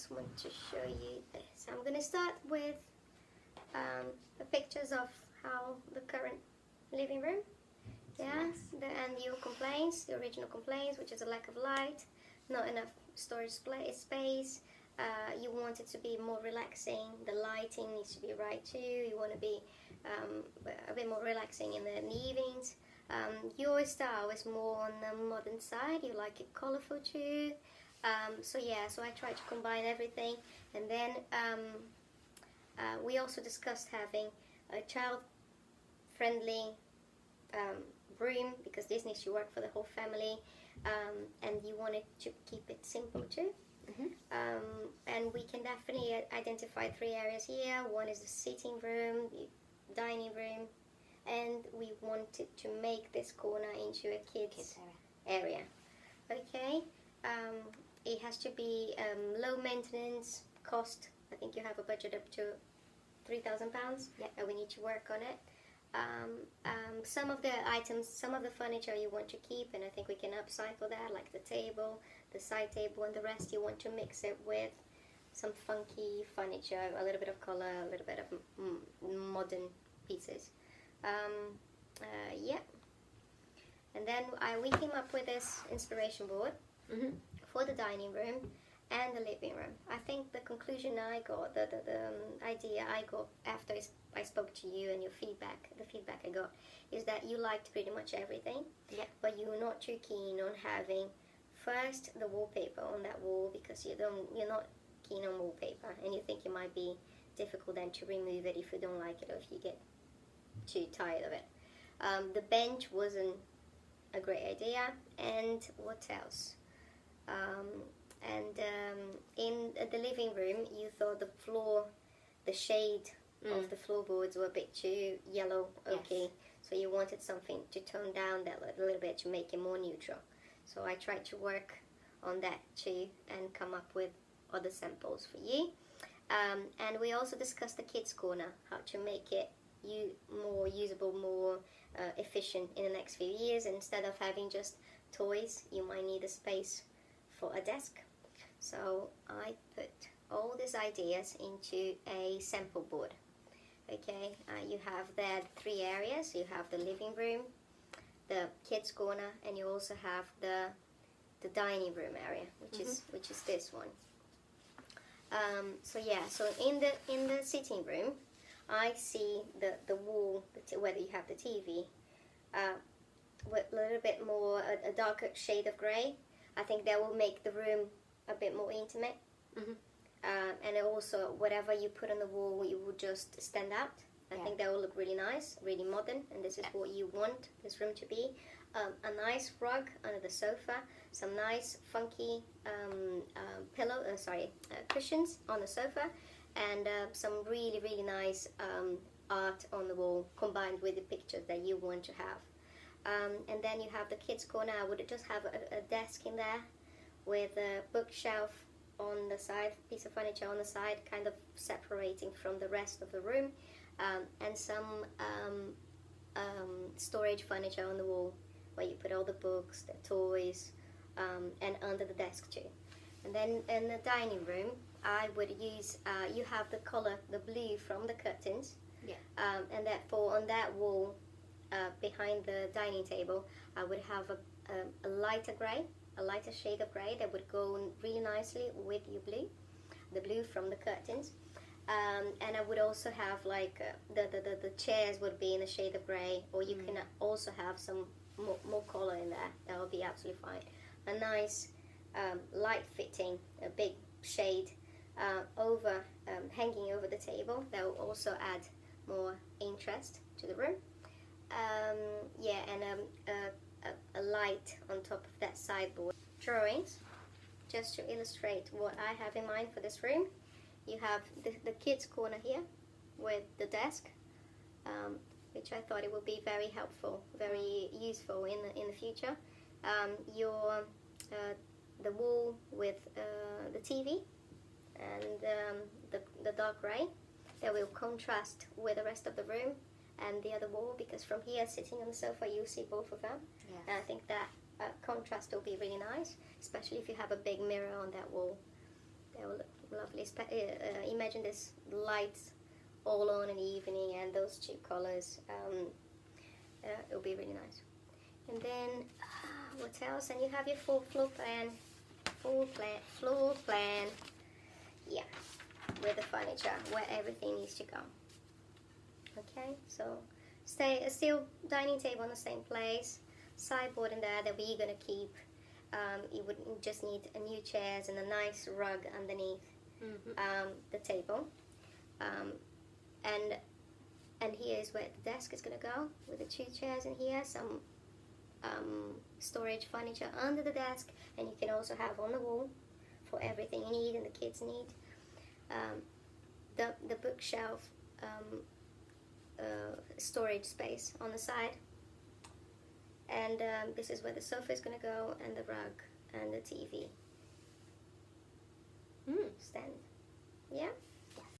just want to show you this. I'm going to start with the pictures of how the current living room. Yeah, and your complaints, the original complaints, which is a lack of light, not enough storage space. You want it to be more relaxing. The lighting needs to be right too. You want to be a bit more relaxing in the evenings. Your style is more on the modern side. You like it colorful too. So I try to combine everything. And then we also discussed having a child-friendly room, because this needs to work for the whole family, and you wanted to keep it simple too. And we can definitely identify 3 areas here. One is the sitting room, the dining room, and we wanted to make this corner into a kids area. Okay, it has to be low maintenance cost. I think you have a budget up to £3,000. And we need to work on it. Some of the items, some of the furniture you want to keep, and I think we can upcycle that, like the table, the side table, and the rest you want to mix it with some funky furniture, a little bit of color, a little bit of modern pieces. And then we came up with this inspiration board for the dining room and the living room. I think the conclusion I got, the idea I got after I spoke to you and your feedback, the feedback I got, is that you liked pretty much everything, but you were not too keen on having first the wallpaper on that wall, because you're not keen on wallpaper, and you think it might be difficult then to remove it if you don't like it or if you get too tired of it. The bench wasn't a great idea, and what else? In the living room, you thought the floor, the shade of the floorboards were a bit too yellow, so you wanted something to tone down that a little bit to make it more neutral. So I tried to work on that too and come up with other samples for you. And we also discussed the kids' corner, how to make it more usable, more efficient in the next few years. Instead of having just toys, you might need a space for a desk. So I put all these ideas into a sample board. Okay, you have there 3 areas. You have the living room, the kids' corner, and you also have the dining room area, which is this one. So in the sitting room, I see the wall, where you have the TV, with a little bit more a darker shade of grey. I think that will make the room a bit more intimate. And also, whatever you put on the wall, it will just stand out. I think that will look really nice, really modern, and this is what you want this room to be. A nice rug under the sofa, some nice funky cushions on the sofa, and some really, really nice art on the wall, combined with the pictures that you want to have. And then you have the kids' corner. I would just have a desk in there with a bookshelf on the side, piece of furniture on the side, kind of separating from the rest of the room, and some storage furniture on the wall where you put all the books, the toys, and under the desk too. And then in the dining room, I would use, you have the color, the blue from the curtains, and therefore on that wall behind the dining table, I would have a lighter grey, a lighter shade of grey that would go really nicely with your blue, the blue from the curtains. And I would also have like the chairs would be in a shade of grey, or you can also have some more colour in there. That would be absolutely fine. A nice light fitting, a big shade hanging over the table. That will also add more interest to the room. And a light on top of that sideboard. Drawings, just to illustrate what I have in mind for this room. You have the kids' corner here with the desk, which I thought it would be very helpful, very useful in the future. The wall with the TV and the dark grey that will contrast with the rest of the room and the other wall, because from here, sitting on the sofa, you see both of them. And I think that contrast will be really nice, especially if you have a big mirror on that wall. That will look imagine this lights all on in the evening and those two colors. It'll be really nice. And then what else? And you have your full floor plan. Floor plan. Yeah, with the furniture where everything needs to go. Okay, so still dining table in the same place, sideboard in there that we're gonna keep. You would just need a new chairs and a nice rug underneath the table. And here is where the desk is gonna go with the two chairs in here. Some storage furniture under the desk, and you can also have on the wall for everything you need and the kids need. The bookshelf storage space on the side, and this is where the sofa is going to go, and the rug and the TV stand